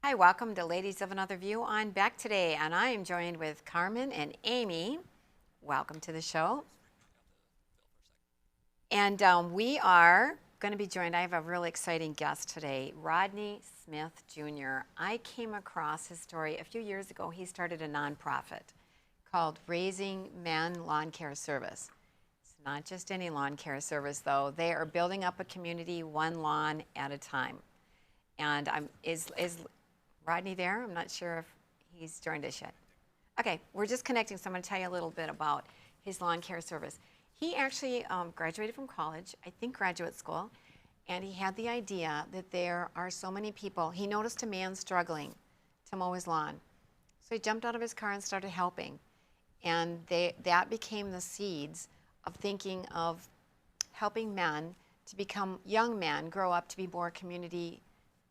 Hi, welcome to Ladies of Another View. I'm back today, and I am joined with Carmen and Amy. Welcome to the show. And we are going to be joined. I have a really exciting guest today, Rodney Smith Jr. I came across his story a few years ago. He started a nonprofit called Raising Men Lawn Care Service. It's not just any lawn care service, though. They are building up a community one lawn at a time. And is Rodney there? I'm not sure if he's joined us yet. Okay, we're just connecting, so I'm going to tell you a little bit about his lawn care service. He actually graduated from college, I think graduate school, and he had the idea that there are so many people. He noticed a man struggling to mow his lawn. So he jumped out of his car and started helping. And that became the seeds of thinking of helping men to become young men, grow up to be more community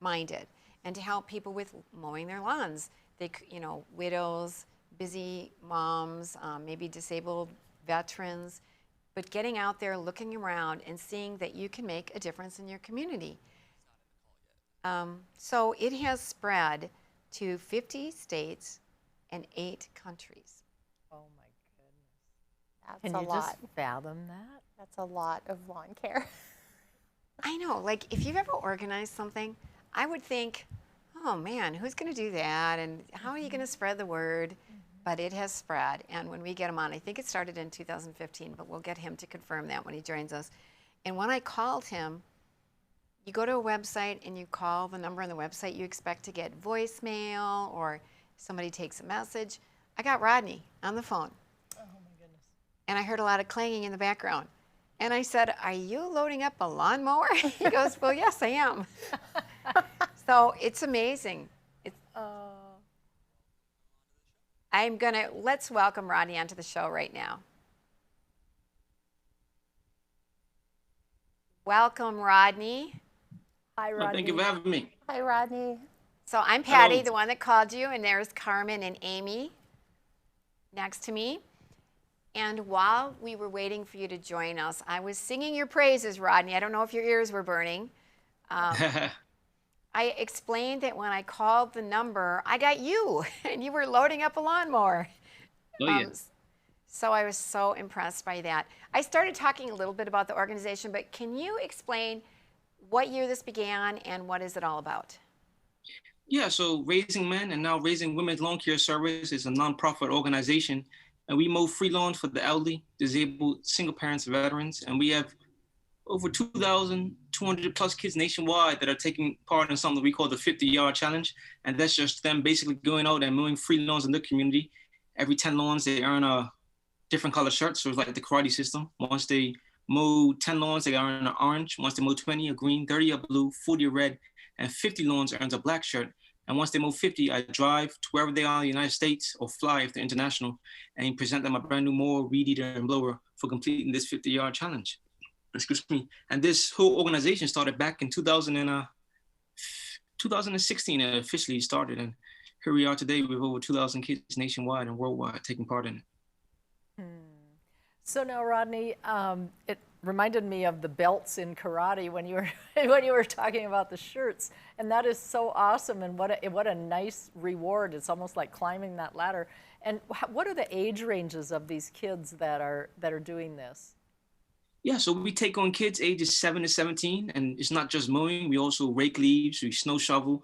minded, and to help people with mowing their lawns. Widows, busy moms, maybe disabled veterans, but getting out there, looking around, and seeing that you can make a difference in your community. So it has spread to 50 states and 8 countries. Oh my goodness. That's Can a you lot. just fathom that? That's a lot of lawn care. I know, like if you've ever organized something, I would think, oh man, who's going to do that? And how are you going to spread the word? But it has spread. And when we get him on, I think it started in 2015, but we'll get him to confirm that when he joins us. And when I called him, you go to a website and you call the number on the website, you expect to get voicemail or somebody takes a message. I got Rodney on the phone. Oh my goodness. And I heard a lot of clanging in the background. And I said, are you loading up a lawnmower? He goes, well, yes, I am. So it's amazing. Let's welcome Rodney onto the show right now. Welcome, Rodney. Hi, Well, Rodney. thank you for having me. Hi, Rodney. So I'm Patty, Hello. the one that called you, and there's Carmen and Amy next to me. And while we were waiting for you to join us, I was singing your praises, Rodney. I don't know if your ears were burning. I explained that when I called the number, I got you, and you were loading up a lawnmower. Oh, yeah. So I was so impressed by that. I started talking a little bit about the organization, but can you explain what year this began and what is it all about? Yeah, so Raising Men and now Raising Women's Lawn Care Service is a nonprofit organization, and we mow free lawns for the elderly, disabled, single parents, veterans, and we have over 2,200 plus kids nationwide that are taking part in something we call the 50-yard challenge, and that's just them basically going out and mowing free lawns in the community. Every 10 lawns, they earn a different color shirt, so it's like the karate system. Once they mow 10 lawns, they earn an orange. Once they mow 20, a green, 30, a blue, 40, a red, and 50 lawns earns a black shirt. And once they mow 50, I drive to wherever they are in the United States or fly if they're international and present them a brand new mower, weed eater, and blower for completing this 50-yard challenge. Excuse me. And this whole organization started back in 2016. It officially started. And here we are today with over 2,000 kids nationwide and worldwide taking part in it. So now, Rodney, it reminded me of the belts in karate when you were when you were talking about the shirts, and that is so awesome. And what a nice reward! It's almost like climbing that ladder. And what are the age ranges of these kids that are doing this? Yeah, so we take on kids ages 7 to 17, and it's not just mowing. We also rake leaves, we snow shovel,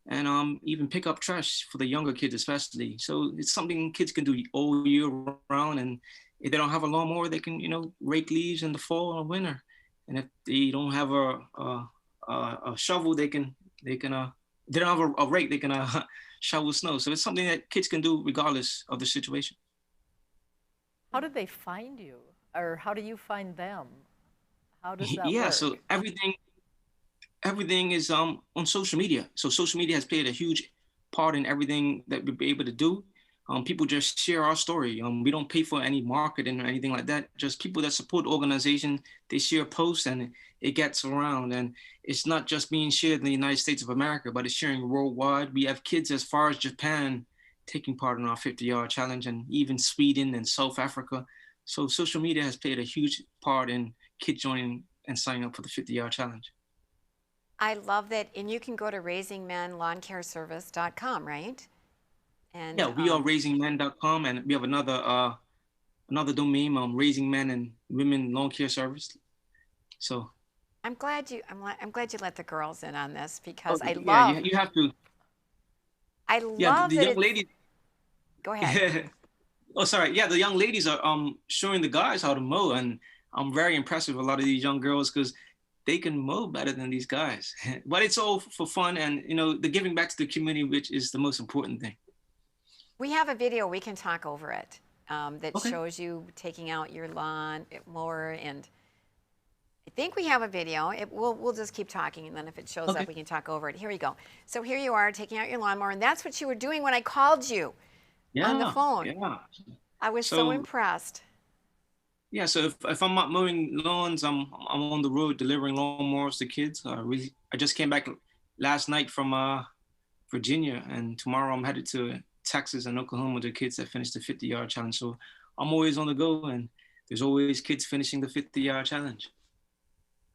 and even pick up trash for the younger kids especially. So it's something kids can do all year round, and if they don't have a lawnmower, they can, rake leaves in the fall or winter. And if they don't have a shovel, they don't have a rake, they can shovel snow. So it's something that kids can do regardless of the situation. How did they find you, or how do you find them? How does that Yeah, work? so everything is on social media. So social media has played a huge part in everything that we'll be able to do. People just share our story. We don't pay for any marketing or anything like that. Just people that support the organization, they share posts and it gets around. And it's not just being shared in the United States of America, but it's sharing worldwide. We have kids as far as Japan taking part in our 50-yard challenge, and even Sweden and South Africa. So social media has played a huge part in kids joining and signing up for the 50-yard challenge. I love that, and you can go to raisingmenlawncareservice.com, right? And Yeah, we are raisingmen.com, and we have another domain, Raising Men and Women Lawn Care Service. So I'm glad you let the girls in on this because okay, you have to. I Yeah, love the that young ladies. Go ahead. Oh, sorry. Yeah, the young ladies are showing the guys how to mow, and I'm very impressed with a lot of these young girls because they can mow better than these guys. But it's all for fun, and the giving back to the community, which is the most important thing. We have a video, we can talk over it, that Okay. shows you taking out your lawn mower, and I think we have a video. We'll just keep talking, and then if it shows Okay. up, we can talk over it. Here we go. So here you are taking out your lawnmower, and that's what you were doing when I called you on the phone. Yeah. I was so So- impressed. Yeah, so if I'm not mowing lawns, I'm on the road delivering lawnmowers to kids. I just came back last night from Virginia, and tomorrow I'm headed to Texas and Oklahoma with the kids that finished the 50-yard challenge. So I'm always on the go, and there's always kids finishing the 50-yard challenge.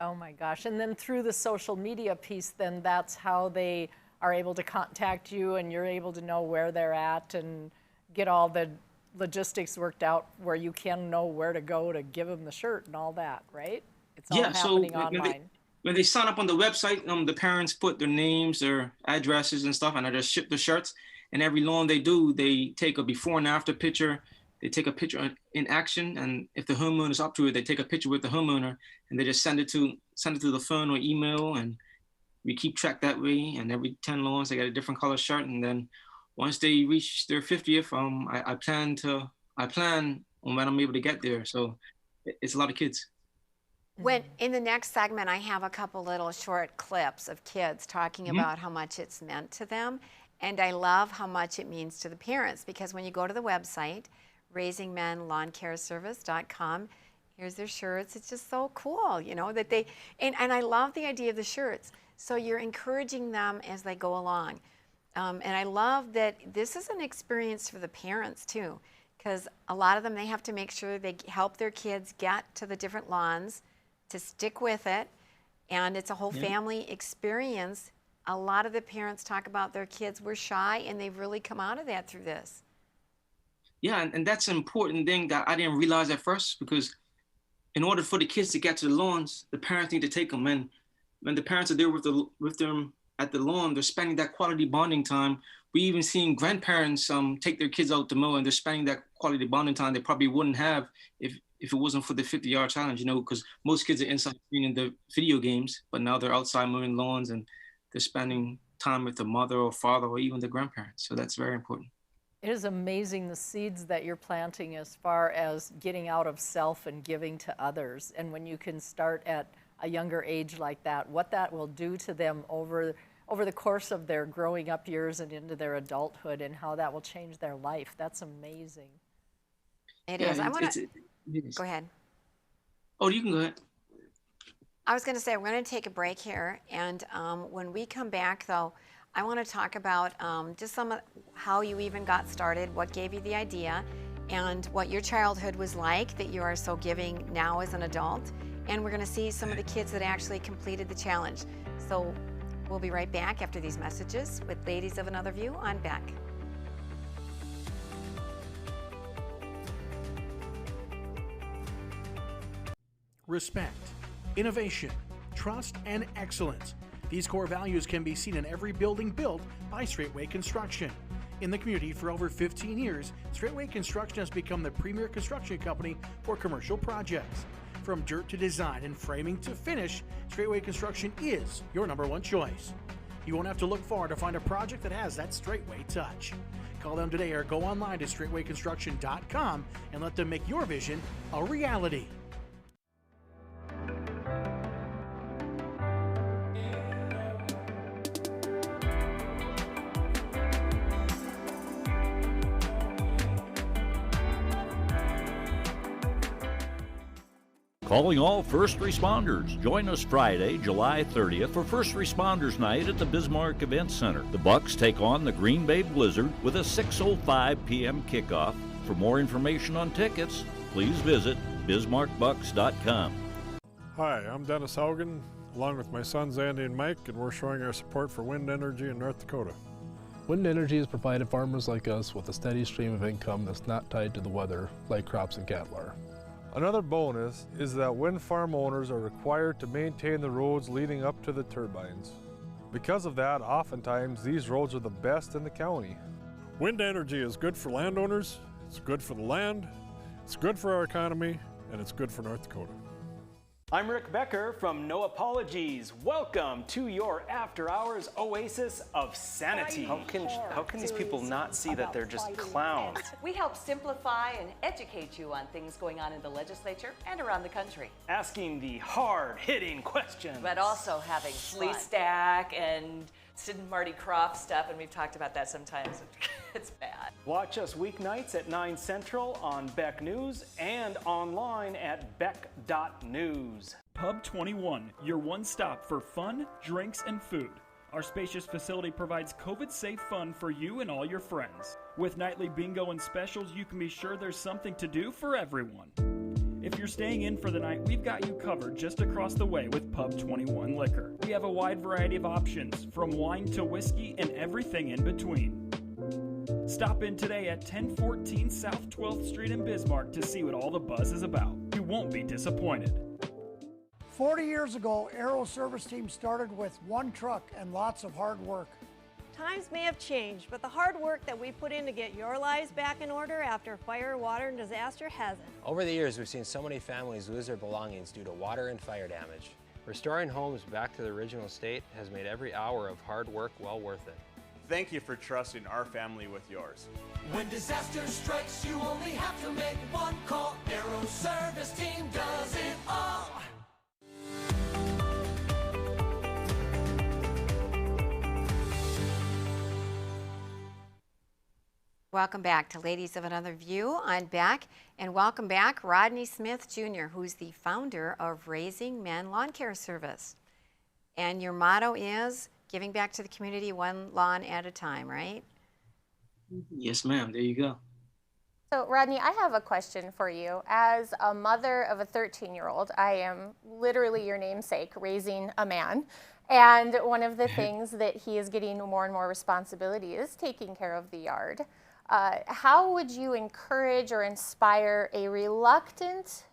Oh my gosh. And then through the social media piece, then that's how they are able to contact you and you're able to know where they're at and get all the logistics worked out where you can know where to go to give them the shirt and all that, right? It's all happening online. When they sign up on the website, the parents put their names, their addresses and stuff, and I just ship the shirts. And every lawn they do, they take a before and after picture. They take a picture in action, and if the homeowner is up to it, they take a picture with the homeowner, and they just send it to the phone or email, and we keep track that way. And every 10 lawns, they get a different color shirt, and then once they reach their 50th, I plan on when I'm able to get there. So it's a lot of kids. When in the next segment, I have a couple little short clips of kids talking about how much it's meant to them. And I love how much it means to the parents, because when you go to the website, raisingmenlawncareservice.com, here's their shirts. It's just so cool, that they, and I love the idea of the shirts. So you're encouraging them as they go along. And I love that this is an experience for the parents too, because a lot of them, they have to make sure they help their kids get to the different lawns, to stick with it. And it's a whole family experience. A lot of the parents talk about their kids were shy, and they've really come out of that through this. Yeah, and that's an important thing that I didn't realize at first, because in order for the kids to get to the lawns, the parents need to take them. And when the parents are there with them at the lawn, they're spending that quality bonding time. We even seen grandparents take their kids out to mow, and they're spending that quality bonding time they probably wouldn't have if it wasn't for the 50-yard challenge, because most kids are inside playing the video games, but now they're outside mowing lawns, and they're spending time with the mother or father or even the grandparents. So that's very important. It is amazing the seeds that you're planting as far as getting out of self and giving to others. And when you can start at a younger age like that, what that will do to them over the course of their growing up years and into their adulthood, and how that will change their life. That's amazing. It is. I want to go ahead. Oh, you can go ahead. I was going to say, we're going to take a break here. And when we come back, though, I want to talk about just some of how you even got started, what gave you the idea, and what your childhood was like that you are so giving now as an adult. And we're going to see some of the kids that actually completed the challenge. So we'll be right back after these messages with Ladies of Another View on Beck. Respect, innovation, trust, and excellence. These core values can be seen in every building built by Straightway Construction. In the community for over 15 years, Straightway Construction has become the premier construction company for commercial projects. From dirt to design and framing to finish, Straightway Construction is your #1 choice. You won't have to look far to find a project that has that Straightway touch. Call them today or go online to straightwayconstruction.com and let them make your vision a reality. Calling all first responders. Join us Friday, July 30th for First Responders Night at the Bismarck Event Center. The Bucks take on the Green Bay Blizzard with a 6:05 p.m. kickoff. For more information on tickets, please visit bismarckbucks.com. Hi, I'm Dennis Haugen. along with my sons Andy and Mike, and we're showing our support for wind energy in North Dakota. Wind energy has provided farmers like us with a steady stream of income that's not tied to the weather like crops and cattle are. Another bonus is that wind farm owners are required to maintain the roads leading up to the turbines. Because of that, oftentimes these roads are the best in the county. Wind energy is good for landowners, it's good for the land, it's good for our economy, and it's good for North Dakota. I'm Rick Becker from No Apologies. Welcome to your after hours oasis of sanity. How can these people not see that they're just clowns? We help simplify and educate you on things going on in the legislature and around the country. Asking the hard-hitting questions. But also having flea stack and Sid and Marty Croft stuff, and we've talked about that sometimes. It's bad. Watch us weeknights at 9 Central on Beck News and online at beck.news. Pub 21, your one stop for fun, drinks, and food. Our spacious facility provides COVID-safe fun for you and all your friends. With nightly bingo and specials, you can be sure there's something to do for everyone. If you're staying in for the night, we've got you covered just across the way with Pub 21 Liquor. We have a wide variety of options, from wine to whiskey and everything in between. Stop in today at 1014 South 12th Street in Bismarck to see what all the buzz is about. You won't be disappointed. 40 years ago, Aero Service Team started with one truck and lots of hard work. Times may have changed, but the hard work that we put in to get your lives back in order after fire, water, and disaster hasn't. Over the years, we've seen so many families lose their belongings due to water and fire damage. Restoring homes back to the original state has made every hour of hard work well worth it. Thank you for trusting our family with yours. When disaster strikes, you only have to make one call. Aero Service Team does it all. Welcome back to Ladies of Another View. I'm Beck, and welcome back Rodney Smith Jr., who's the founder of Raising Men Lawn Care Service. And your motto is giving back to the community one lawn at a time, right? Yes, ma'am. There you go. So, Rodney, I have a question for you. As a mother of a 13-year-old, I am literally your namesake, raising a man. And one of the things that he is getting more and more responsibility is taking care of the yard. How would you encourage or inspire a reluctant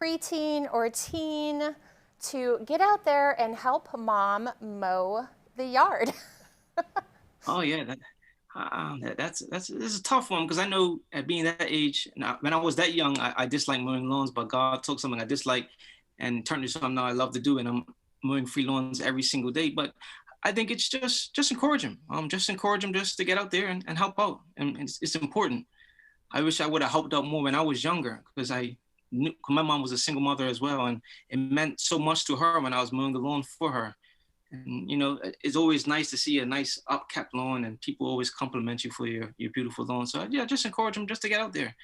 preteen or teen to get out there and help mom mow the yard? Oh yeah, this is a tough one, because I know at being that age, when I was that young, I disliked mowing lawns, but God took something I disliked and turned it to something now I love to do, and I'm mowing free lawns every single day. But I think it's just encourage him. Just encourage him just to get out there and help out, and it's important. I wish I would have helped out more when I was younger, because my mom was a single mother as well, and it meant so much to her when I was mowing the lawn for her. And you know, it's always nice to see a nice upkept lawn, and people always compliment you for your beautiful lawn. So yeah, just encourage him just to get out there.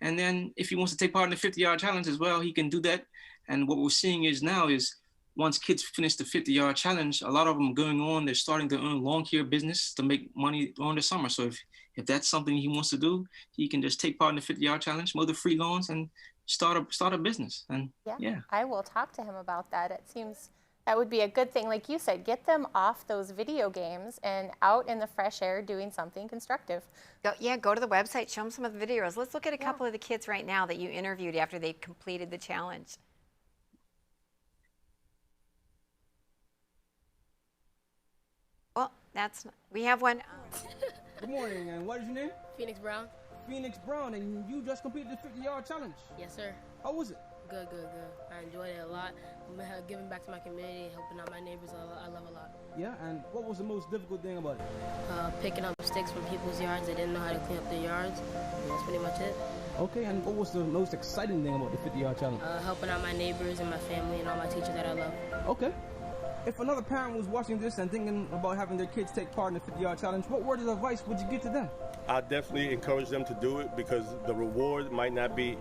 And then if he wants to take part in the 50-yard challenge as well, he can do that. And what we're seeing now is once kids finish the 50-yard challenge, a lot of them going on, they're starting their own lawn care business to make money during the summer. So if that's something he wants to do, he can just take part in the 50-yard challenge, mow the free lawns, and start a business. And yeah, I will talk to him about that. It seems that would be a good thing. Like you said, get them off those video games and out in the fresh air doing something constructive. Go to the website, show them some of the videos. Let's look at a couple of the kids right now that you interviewed after they completed the challenge. Well, we have one. Good morning, and what is your name? Phoenix Brown. Phoenix Brown, and you just completed the 50-yard challenge. Yes, sir. How was it? Good. I enjoyed it a lot. Giving back to my community, helping out my neighbors, I love a lot. Yeah, and what was the most difficult thing about it? Picking up sticks from people's yards. They didn't know how to clean up their yards. And that's pretty much it. Okay, and what was the most exciting thing about the 50-yard challenge? Helping out my neighbors and my family and all my teachers that I love. Okay. If another parent was watching this and thinking about having their kids take part in the 50-yard challenge, what word of advice would you give to them? I definitely encourage them to do it, because the reward might not be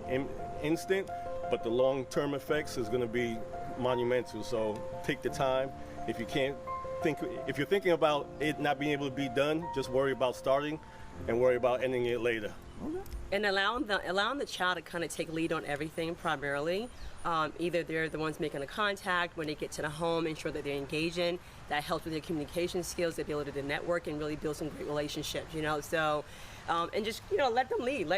instant, but the long-term effects is going to be monumental. So take the time. If you're thinking about it not being able to be done, just worry about starting and worry about ending it later. Okay. And allowing the child to kind of take lead on everything primarily. Either they're the ones making a contact when they get to the home, ensure that they're engaging. That helps with their communication skills, the ability to network and really build some great relationships, you know. So, and just, you know, let them lead.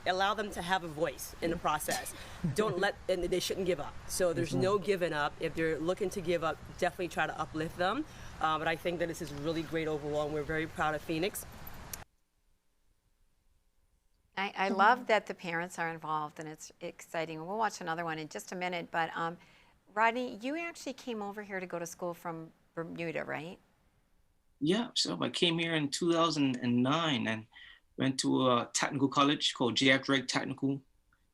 Allow them to have a voice in the process. And they shouldn't give up. So there's no giving up. If they're looking to give up, definitely try to uplift them. But I think that this is really great overall, and we're very proud of Phoenix. I love that the parents are involved, and it's exciting. We'll watch another one in just a minute, but Rodney, you actually came over here to go to school from Bermuda, right? Yeah, so I came here in 2009 and went to a technical college called J.F. Drake Technical.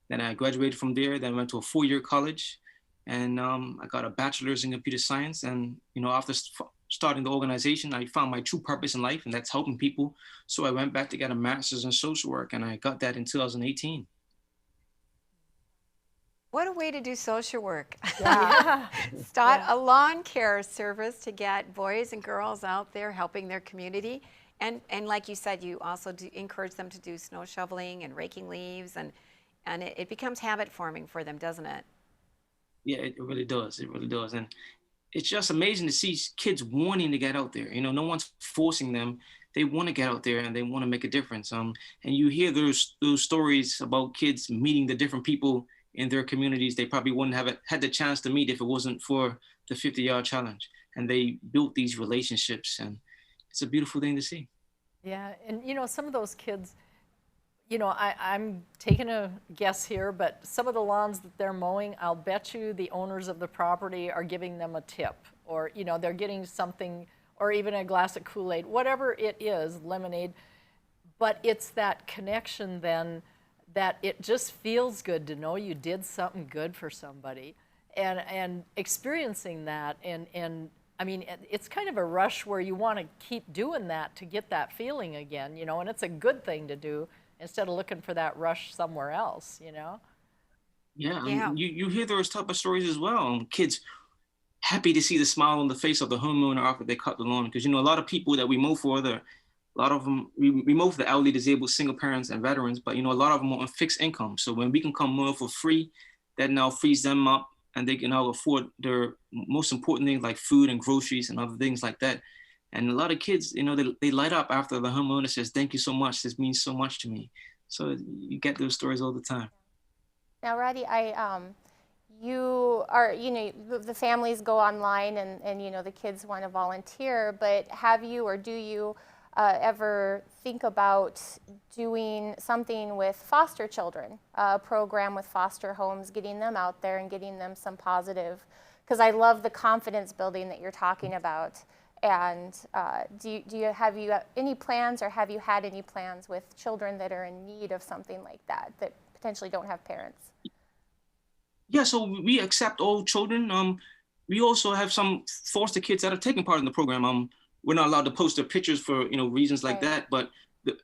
Then I graduated from there, then went to a 4-year college, and I got a bachelor's in computer science. And, you know, after starting the organization, I found my true purpose in life, and that's helping people. So I went back to get a master's in social work, and I got that in 2018. What a way to do social work. Yeah. Start a lawn care service to get boys and girls out there helping their community. And like you said, you also encourage them to do snow shoveling and raking leaves, and it becomes habit forming for them, doesn't it? Yeah, it really does. It really does. And it's just amazing to see kids wanting to get out there. You know, no one's forcing them. They want to get out there and they want to make a difference. And you hear those stories about kids meeting the different people in their communities they probably wouldn't have had the chance to meet if it wasn't for the 50-yard challenge. And they built these relationships, and it's a beautiful thing to see. Yeah, and you know, some of those kids, you know, I'm taking a guess here, but some of the lawns that they're mowing, I'll bet you the owners of the property are giving them a tip, or, you know, they're getting something, or even a glass of Kool-Aid, whatever it is, lemonade. But it's that connection then that it just feels good to know you did something good for somebody, and experiencing that, and I mean, it's kind of a rush where you want to keep doing that to get that feeling again, you know, and it's a good thing to do instead of looking for that rush somewhere else, you know? Yeah, yeah. You hear those type of stories as well. Kids happy to see the smile on the face of the homeowner after they cut the lawn, because, you know, a lot of people that we mow for, a lot of them, we mow for the elderly, disabled, single parents, and veterans, but, you know, a lot of them are on fixed income. So when we can come mow for free, that now frees them up, and they can now afford their most important things like food and groceries and other things like that. And a lot of kids, you know, they light up after the homeowner says, "Thank you so much. This means so much to me." So you get those stories all the time. Now, Roddy, you are, you know, the families go online and you know, the kids want to volunteer, but have you or do you ever think about doing something with foster children, a program with foster homes, getting them out there and getting them some positive, because I love the confidence building that you're talking about. And have you any plans, or have you had any plans with children that are in need of something like that potentially don't have parents? Yeah, so we accept all children. We also have some foster kids that are taking part in the program. We're not allowed to post their pictures for, you know, reasons like that, but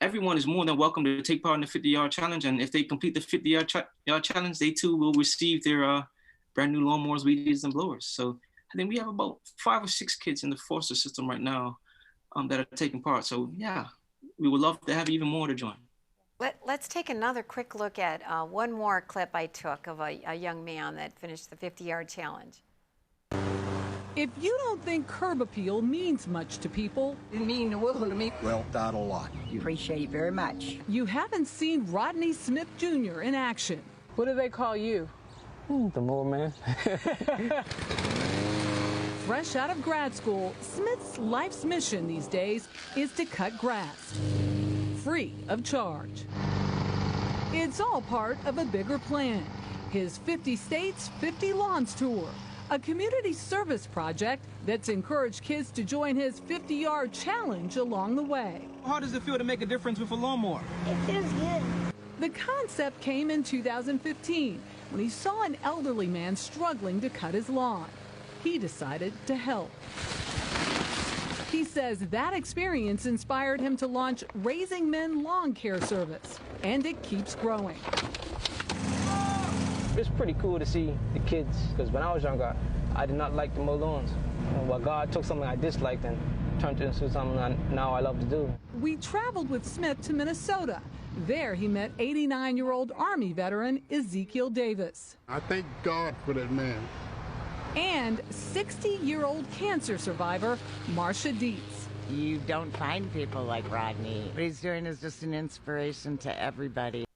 everyone is more than welcome to take part in the 50-yard challenge. And if they complete the 50-yard challenge, they too will receive their brand new lawnmowers, weed eaters, and blowers. So I think we have about 5 or 6 kids in the foster system right now that are taking part. So yeah, we would love to have even more to join. Let's take another quick look at one more clip I took of a young man that finished the 50-yard challenge. If you don't think curb appeal means much to people, it means the world to me. Well, not a lot. Appreciate it very much. You haven't seen Rodney Smith Jr. in action. What do they call you? The mower man. Fresh out of grad school, Smith's life's mission these days is to cut grass, free of charge. It's all part of a bigger plan, his 50 States, 50 Lawns tour, a community service project that's encouraged kids to join his 50-yard challenge along the way. How does it feel to make a difference with a lawnmower? It feels good. The concept came in 2015 when he saw an elderly man struggling to cut his lawn. He decided to help. He says that experience inspired him to launch Raising Men Lawn Care Service, and it keeps growing. It's pretty cool to see the kids, because when I was younger, I did not like to mow lawns. But God took something I disliked and turned it into something now I love to do. We traveled with Smith to Minnesota, There he met 89-year-old Army veteran Ezekiel Davis. I thank God for that man. And 60-year-old cancer survivor Marcia Dietz. You don't find people like Rodney. What he's doing is just an inspiration to everybody.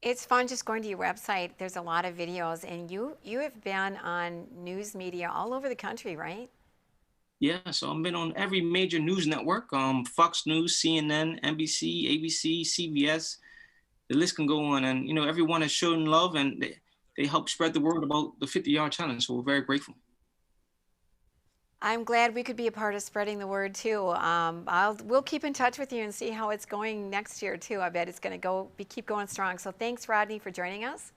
It's fun just going to your website. There's a lot of videos, and you have been on news media all over the country, right? Yeah, so I've been on every major news network, Fox News, CNN, NBC, ABC, CBS. The list can go on, and everyone has shown love, and they help spread the word about the 50-yard challenge. So we're very grateful. I'm glad we could be a part of spreading the word too. We'll keep in touch with you and see how it's going next year too. I bet it's going to keep going strong. So thanks, Rodney, for joining us,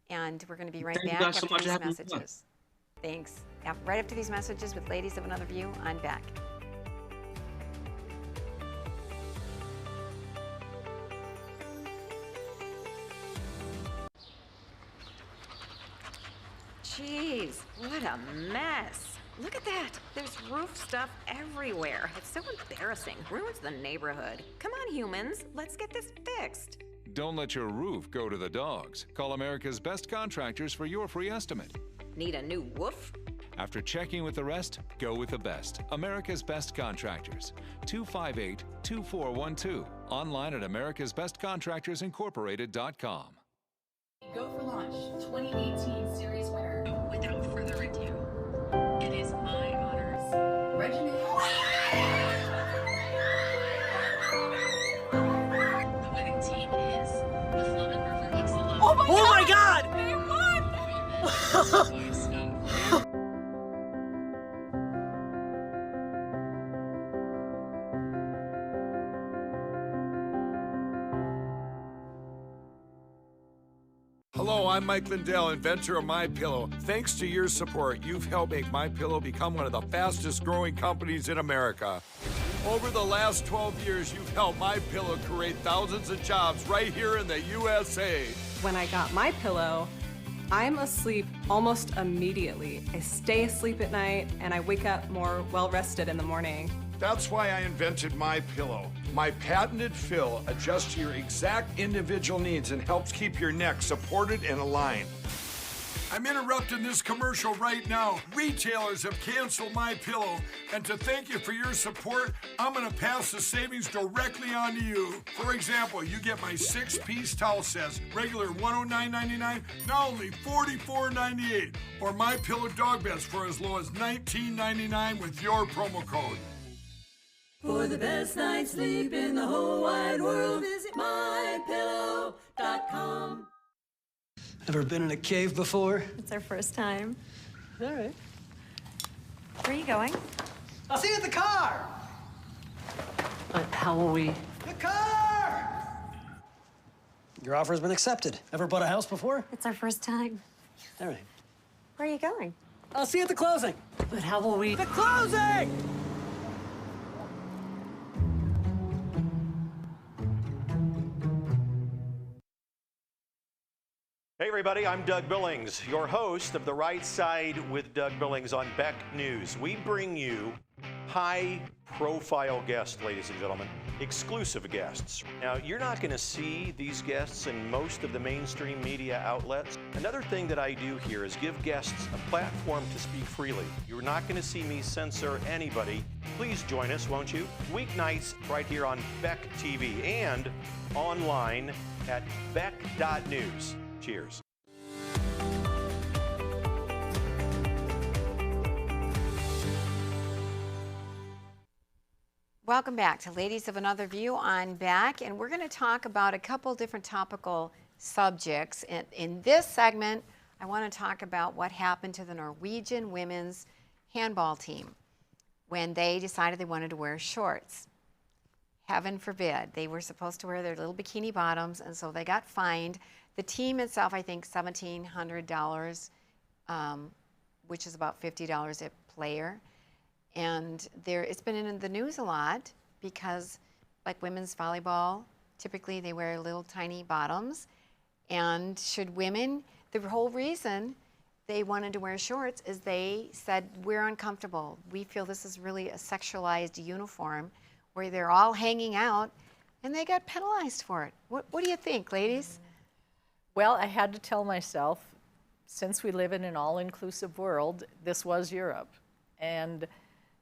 and we're going to be right back after these messages. Thanks. Yep, right after these messages with Ladies of Another View. I'm back. Jeez, what a mess. Look at that. There's roof stuff everywhere. It's so embarrassing. Ruins the neighborhood. Come on, humans. Let's get this fixed. Don't let your roof go to the dogs. Call America's Best Contractors for your free estimate. Need a new woof? After checking with the rest, go with the best. America's Best Contractors. 258-2412. Online at americasbestcontractorsincorporated.com. Go for Launch 2018 series winner. Without further ado, it is my honors. Regina. The winning team is the Flumin River Excellence. Oh my God! They won! Hello, I'm Mike Lindell, inventor of MyPillow. Thanks to your support, you've helped make MyPillow become one of the fastest growing companies in America. Over the last 12 years, you've helped MyPillow create thousands of jobs right here in the USA. When I got MyPillow, I'm asleep almost immediately. I stay asleep at night and I wake up more well-rested in the morning. That's why I invented MyPillow. My patented fill adjusts to your exact individual needs and helps keep your neck supported and aligned. I'm interrupting this commercial right now. Retailers have canceled MyPillow, and to thank you for your support, I'm gonna pass the savings directly on to you. For example, you get my 6-piece towel sets, regular $109.99, now only $44.98, or MyPillow dog beds for as low as $19.99 with your promo code. For the best night's sleep in the whole wide world, visit mypillow.com. Ever been in a cave before? It's our first time. All right. Where are you going? I'll see you at the car! How will we? The car! Your offer's been accepted. Ever bought a house before? It's our first time. All right. Where are you going? I'll see you at the closing. But how will we? The closing! Hey everybody, I'm Doug Billings, your host of The Right Side with Doug Billings on Beck News. We bring you high-profile guests, ladies and gentlemen, exclusive guests. Now, you're not going to see these guests in most of the mainstream media outlets. Another thing that I do here is give guests a platform to speak freely. You're not going to see me censor anybody. Please join us, won't you? Weeknights right here on Beck TV and online at beck.news. Cheers. Welcome back to Ladies of Another View. I'm back, and we're going to talk about a couple different topical subjects. In this segment, I want to talk about what happened to the Norwegian women's handball team when they decided they wanted to wear shorts. Heaven forbid. They were supposed to wear their little bikini bottoms, and so they got fined. The team itself, I think, $1,700, which is about $50 a player. And it's been in the news a lot because, like women's volleyball, typically they wear little tiny bottoms. And should women, the whole reason they wanted to wear shorts is they said, we're uncomfortable. We feel this is really a sexualized uniform. where they're all hanging out, and they got penalized for it. What do you think, ladies? Well, I had to tell myself, since we live in an all-inclusive world, this was Europe. And,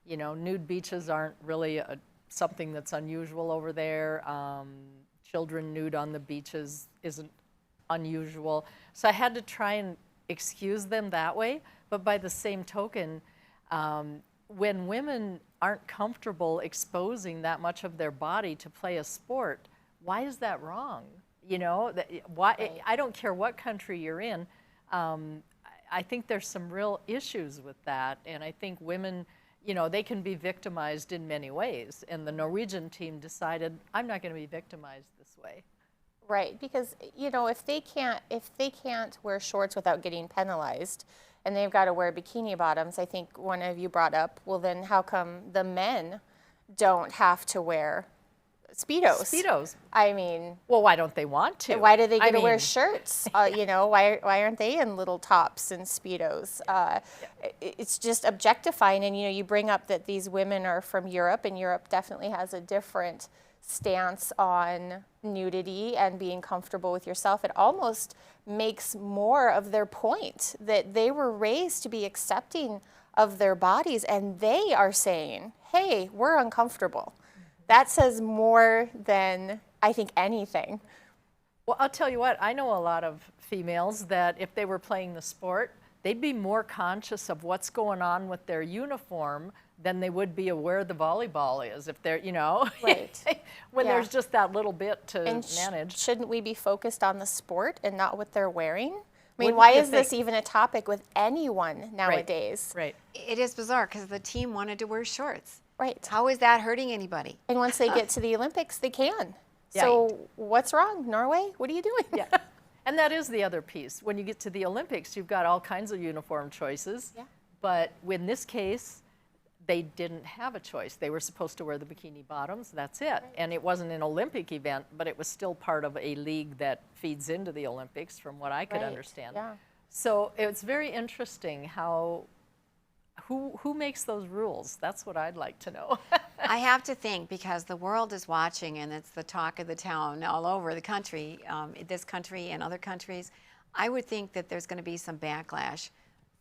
you know, nude beaches aren't really something that's unusual over there. Children nude on the beaches isn't unusual. So I had to try and excuse them that way. But by the same token, when women aren't comfortable exposing that much of their body to play a sport, why is that wrong? You know, why? I don't care what country you're in. I think there's some real issues with that, and I think women, you know, they can be victimized in many ways. And the Norwegian team decided, I'm not going to be victimized this way. Right, because you know, if they can't wear shorts without getting penalized, and they've got to wear bikini bottoms, I think one of you brought up, well then how come the men don't have to wear Speedos? Speedos. I mean, well, why don't they want to? Why do they get to wear shirts? You know, why aren't they in little tops and Speedos? It's just objectifying. And you know, you bring up that these women are from Europe, and Europe definitely has a different stance on nudity and being comfortable with yourself. It almost makes more of their point that they were raised to be accepting of their bodies, and they are saying, hey, we're uncomfortable. That says more than I think anything. Well, I'll tell you what, I know a lot of females that if they were playing the sport, they'd be more conscious of what's going on with their uniform than they would be aware the volleyball is, if they're, you know, right. when there's just that little bit to and manage. Shouldn't we be focused on the sport and not what they're wearing? I mean, why is this even a topic with anyone nowadays? Right. It is bizarre because the team wanted to wear shorts. Right. How is that hurting anybody? And once they get to the Olympics, they can. Yeah. So what's wrong, Norway? What are you doing? Yeah. And that is the other piece. When you get to the Olympics, you've got all kinds of uniform choices. Yeah. But in this case, they didn't have a choice. They were supposed to wear the bikini bottoms, that's it. Right. And it wasn't an Olympic event, but it was still part of a league that feeds into the Olympics, from what I could understand. Yeah. So it's very interesting how, who makes those rules? That's what I'd like to know. I have to think, because the world is watching and it's the talk of the town all over the country, this country and other countries, I would think that there's going to be some backlash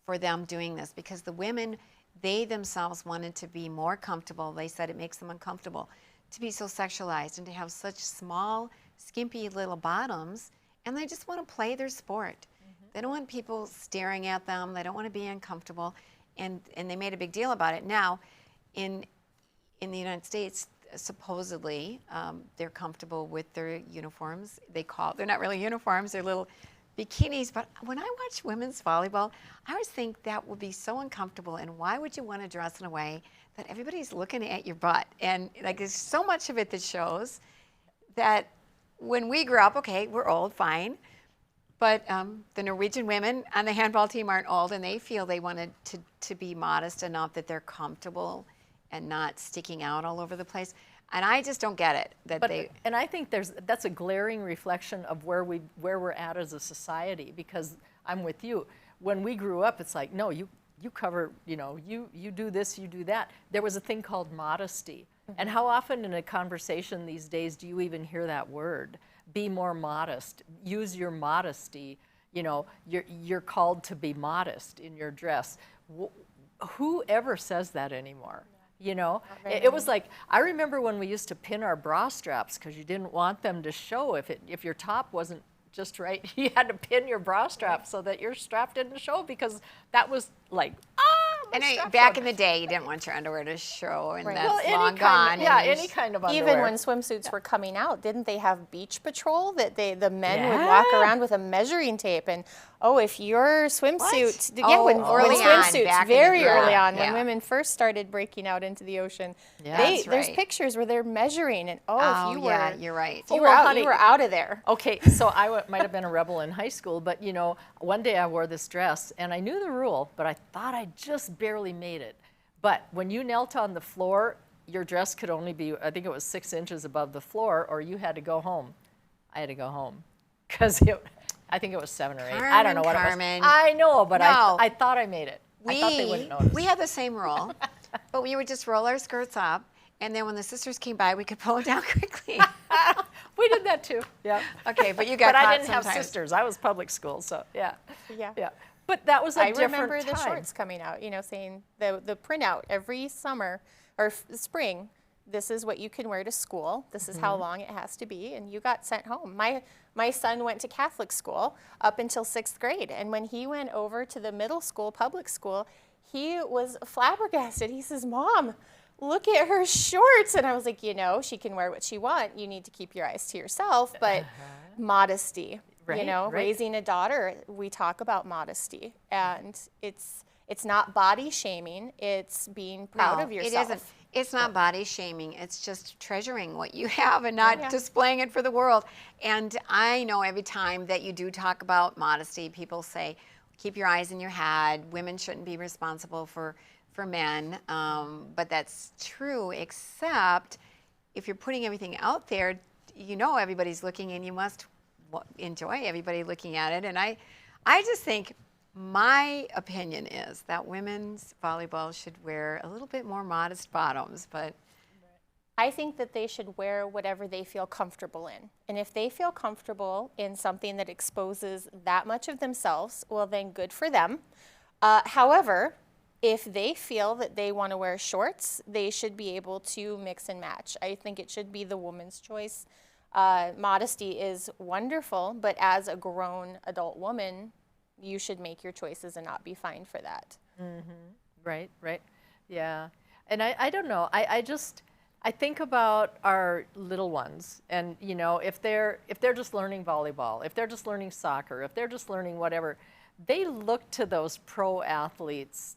for them doing this, because the women, they themselves wanted to be more comfortable. They said it makes them uncomfortable to be so sexualized and to have such small, skimpy little bottoms, and they just want to play their sport. Mm-hmm. They don't want people staring at them. They don't want to be uncomfortable, and they made a big deal about it. Now, in the United States, supposedly, they're comfortable with their uniforms. They're not really uniforms, they're little bikinis, but when I watch women's volleyball, I always think that would be so uncomfortable, and why would you want to dress in a way that everybody's looking at your butt? And like, there's so much of it that shows that when we grew up, okay, we're old, fine, but the Norwegian women on the handball team aren't old, and they feel they wanted to be modest enough that they're comfortable and not sticking out all over the place. And I just don't get it. And I think that's a glaring reflection of where we're at as a society, because I'm with you. When we grew up, it's like, no, you cover, you know, you do this, you do that. There was a thing called modesty. Mm-hmm. And how often in a conversation these days do you even hear that word? Be more modest. Use your modesty. You know, you're called to be modest in your dress. Who ever says that anymore? You know, it was like, I remember when we used to pin our bra straps because you didn't want them to show. If your top wasn't just right, you had to pin your bra strap so that your strap didn't show, because that was like, and back in the day, you didn't want your underwear to show, and that's well, long gone. Any kind of underwear. Even when swimsuits were coming out, didn't they have beach patrol that the men would walk around with a measuring tape, and if your swimsuit, when swimsuits very early on, when women first started breaking out into the ocean, there's pictures where they're measuring, and if you were, you're right. You were out of there. Okay, so I might have been a rebel in high school, but you know, one day I wore this dress, and I knew the rule, but I thought I just barely made it. But when you knelt on the floor, your dress could only be, I think it was 6 inches above the floor, or you had to go home. I had to go home because I think it was 7 or 8. I don't know what it was. I know, but I thought I made it. I thought they wouldn't notice. We had the same rule, but we would just roll our skirts up, And then when the sisters came by, we could pull them down quickly. We did that too. Yeah. Okay, but you got But I caught didn't have sometimes. sisters. I was public school, so yeah. Yeah. Yeah. But that was a I different remember the time. shorts coming out, you know, saying the printout every summer or spring, this is what you can wear to school. This is how long it has to be, and you got sent home. My son went to Catholic school up until 6th grade, and when he went over to the middle school, public school, he was flabbergasted. He says, "Mom, look at her shorts." And I was like, you know, she can wear what she wants. You need to keep your eyes to yourself, but modesty. You Right, know, right. raising a daughter, we talk about modesty, and it's not body shaming. It's being proud No, of yourself. It isn't. It's not body shaming. It's just treasuring what you have and not Yeah. displaying it for the world. And I know every time that you do talk about modesty, people say, keep your eyes in your head. Women shouldn't be responsible for men. But that's true, except if you're putting everything out there, you know everybody's looking and you must enjoy everybody looking at it. And I just think my opinion is that women's volleyball should wear a little bit more modest bottoms, but I think that they should wear whatever they feel comfortable in. And if they feel comfortable in something that exposes that much of themselves, well, then good for them. However, if they feel that they want to wear shorts, they should be able to mix and match. I think it should be the woman's choice. Modesty is wonderful, but as a grown adult woman, you should make your choices and not be fined for that. Right, right. Yeah. And I don't know. I think about our little ones, and you know, if they're just learning volleyball, if they're just learning soccer, if they're just learning whatever, they look to those pro athletes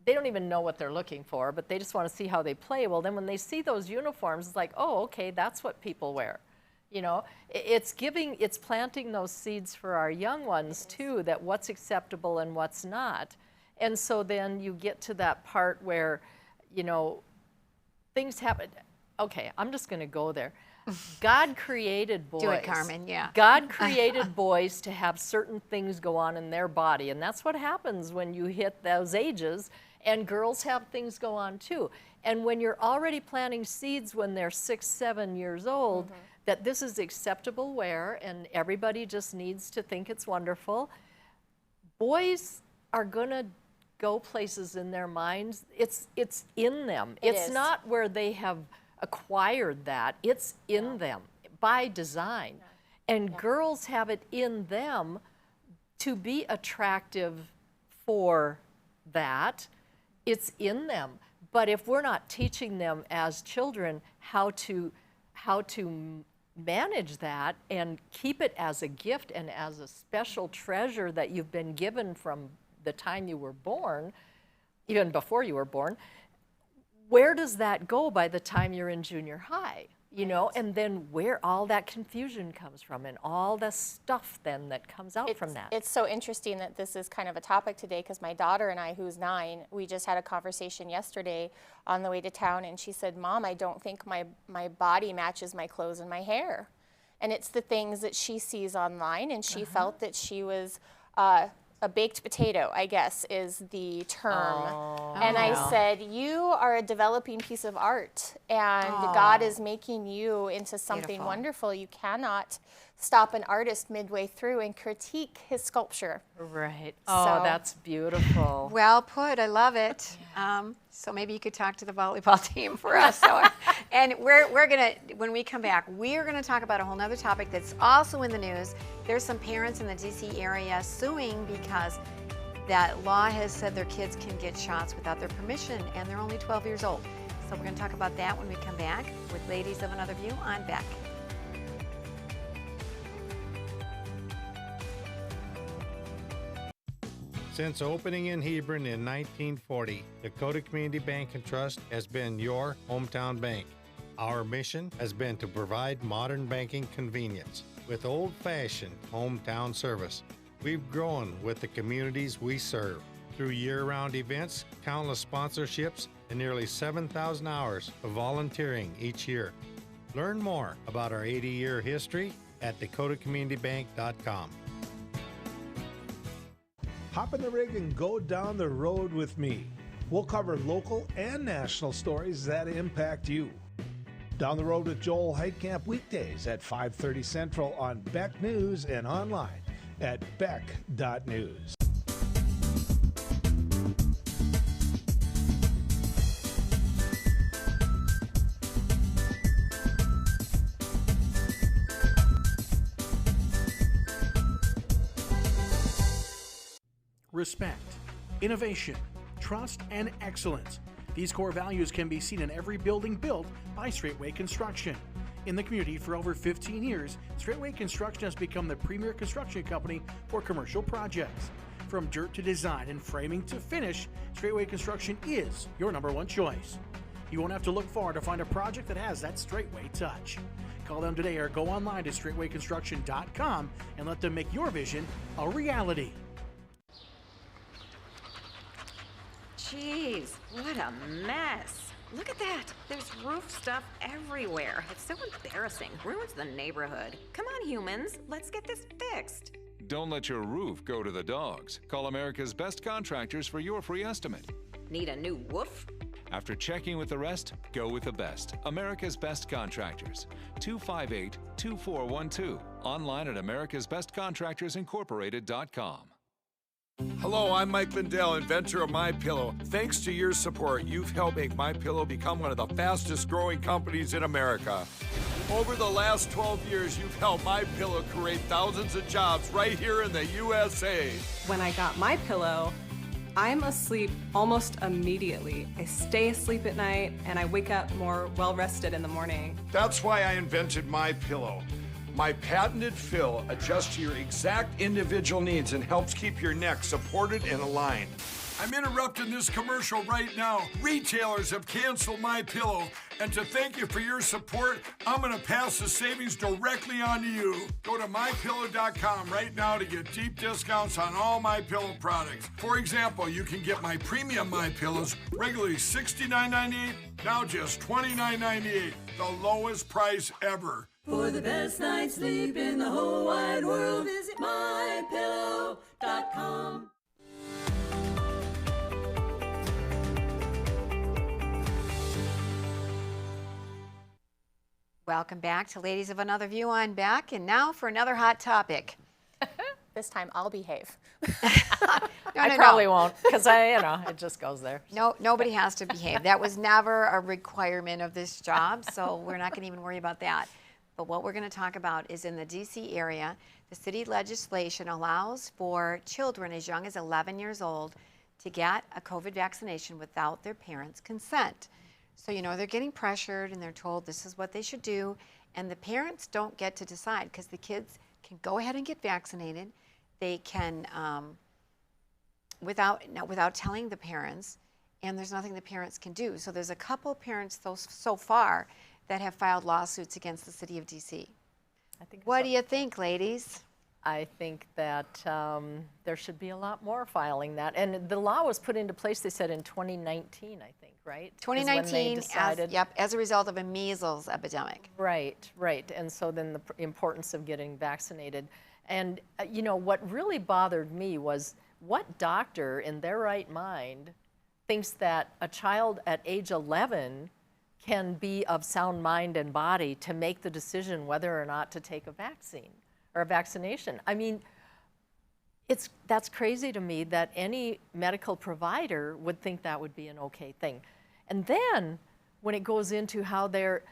they don't even know what they're looking for, but they just want to see how they play. Well, then when they see those uniforms, it's like, oh, okay, that's what people wear. You know, it's planting those seeds for our young ones too, that what's acceptable and what's not. And so then you get to that part where, you know, things happen. Okay, I'm just going to go there. God created boys. do it, Carmen, yeah. God created boys to have certain things go on in their body, and that's what happens when you hit those ages, and girls have things go on too. And when you're already planting seeds when they're 6, 7 years old, that this is acceptable wear and everybody just needs to think it's wonderful, boys are gonna go places in their minds. It's in them. It's not where they have acquired that. It's in them by design. And girls have it in them to be attractive for that. It's in them. But if we're not teaching them as children how to manage that and keep it as a gift and as a special treasure that you've been given from the time you were born, even before you were born, where does that go by the time you're in junior high? You know, and then where all that confusion comes from and all the stuff then that comes out from that. It's so interesting that this is kind of a topic today, because my daughter and I, who's 9, we just had a conversation yesterday on the way to town, and she said, "Mom, I don't think my body matches my clothes and my hair." And it's the things that she sees online, and she felt that she was a baked potato, I guess, is the term. And I said, you are a developing piece of art, and God is making you into something wonderful. You cannot stop an artist midway through and critique his sculpture. Right. Oh, that's beautiful. Well put. I love it. So maybe you could talk to the volleyball team for us. So, and we're gonna, when we come back, we're gonna talk about a whole nother topic that's also in the news. There's some parents in the DC area suing because that law has said their kids can get shots without their permission, and they're only 12 years old. So we're gonna talk about that when we come back with Ladies of Another View on Beck. Since opening in Hebron in 1940, Dakota Community Bank and Trust has been your hometown bank. Our mission has been to provide modern banking convenience with old-fashioned hometown service. We've grown with the communities we serve through year-round events, countless sponsorships, and nearly 7,000 hours of volunteering each year. Learn more about our 80-year history at dakotacommunitybank.com. Hop in the rig and go down the road with me. We'll cover local and national stories that impact you. Down the Road with Joel Heitkamp weekdays at 5:30 Central on Beck News and online at beck.news. Respect, innovation, trust, and excellence. These core values can be seen in every building built by Straightway Construction. In the community for over 15 years, Straightway Construction has become the premier construction company for commercial projects. From dirt to design and framing to finish, Straightway Construction is your #1 choice. You won't have to look far to find a project that has that Straightway touch. Call them today or go online to straightwayconstruction.com and let them make your vision a reality. Jeez, what a mess. Look at that. There's roof stuff everywhere. It's so embarrassing. Ruins the neighborhood. Come on, humans. Let's get this fixed. Don't let your roof go to the dogs. Call America's Best Contractors for your free estimate. Need a new woof? After checking with the rest, go with the best. America's Best Contractors. 258-2412. Online at americasbestcontractorsincorporated.com. Hello, I'm Mike Lindell, inventor of MyPillow. Thanks to your support, you've helped make MyPillow become one of the fastest growing companies in America. Over the last 12 years, you've helped MyPillow create thousands of jobs right here in the USA. When I got my pillow, I'm asleep almost immediately. I stay asleep at night and I wake up more well-rested in the morning. That's why I invented MyPillow. My patented fill adjusts to your exact individual needs and helps keep your neck supported and aligned. I'm interrupting this commercial right now. Retailers have canceled MyPillow, and to thank you for your support, I'm gonna pass the savings directly on to you. Go to MyPillow.com right now to get deep discounts on all MyPillow products. For example, you can get my premium MyPillows, regularly $69.98, now just $29.98, the lowest price ever. For the best night's sleep in the whole wide world, visit mypillow.com. Welcome back to Ladies of Another View on Beck, and now for another hot topic. This time I'll behave. I probably won't, because it just goes there. No, nobody has to behave. That was never a requirement of this job, so we're not going to even worry about that. But what we're going to talk about is in the D.C. area, the city legislation allows for children as young as 11 years old to get a COVID vaccination without their parents' consent. So, they're getting pressured and they're told this is what they should do, and the parents don't get to decide because the kids can go ahead and get vaccinated. They can, without telling the parents, and there's nothing the parents can do. So there's a couple parents so far that have filed lawsuits against the city of D.C. What do you think, ladies? I think that there should be a lot more filing that. And the law was put into place, they said, in 2019, I think, right? 2019, as a result of a measles epidemic. Right. And so then the importance of getting vaccinated. And, what really bothered me was what doctor in their right mind thinks that a child at age 11 can be of sound mind and body to make the decision whether or not to take a vaccine or a vaccination. I mean, that's crazy to me that any medical provider would think that would be an okay thing. And then when it goes into how the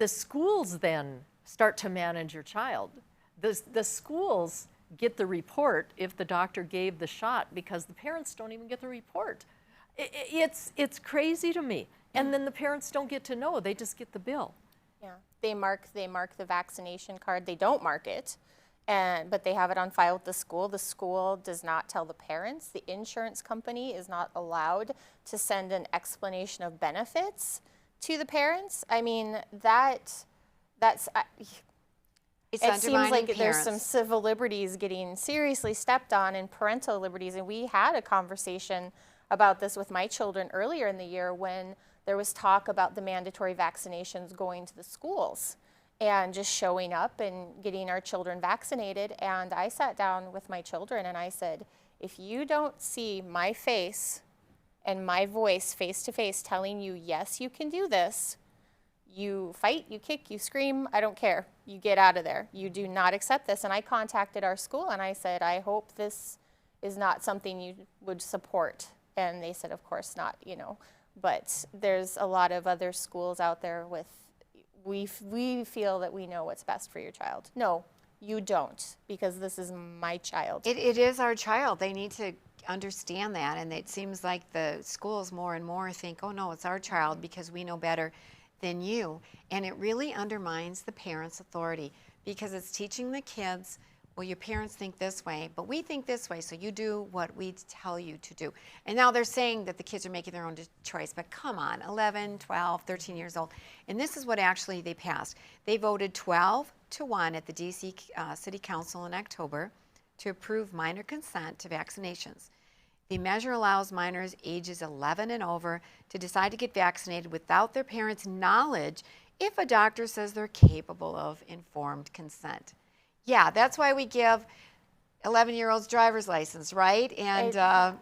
schools then start to manage your child, the schools get the report if the doctor gave the shot because the parents don't even get the report. It's crazy to me. And then the parents don't get to know, they just get the bill. Yeah, they mark the vaccination card. They don't mark it, but they have it on file with the school. The school does not tell the parents. The insurance company is not allowed to send an explanation of benefits to the parents. I mean, it seems like there's some civil liberties getting seriously stepped on and parental liberties. And we had a conversation about this with my children earlier in the year when there was talk about the mandatory vaccinations going to the schools and just showing up and getting our children vaccinated. And I sat down with my children and I said, if you don't see my face and my voice face to face telling you, yes, you can do this, you fight, you kick, you scream, I don't care. You get out of there. You do not accept this. And I contacted our school and I said, I hope this is not something you would support. And they said, of course not, you know. But there's a lot of other schools out there with, we feel that we know what's best for your child. No, you don't, because this is my child. It is our child. They need to understand that. And it seems like the schools more and more think, oh no, it's our child because we know better than you. And it really undermines the parents' authority because it's teaching the kids, well, your parents think this way, but we think this way, so you do what we tell you to do. And now they're saying that the kids are making their own choice, but come on, 11, 12, 13 years old. And this is what actually they passed. They voted 12-1 at the D.C. City Council in October to approve minor consent to vaccinations. The measure allows minors ages 11 and over to decide to get vaccinated without their parents' knowledge if a doctor says they're capable of informed consent. Yeah, that's why we give 11-year-olds driver's license, right? And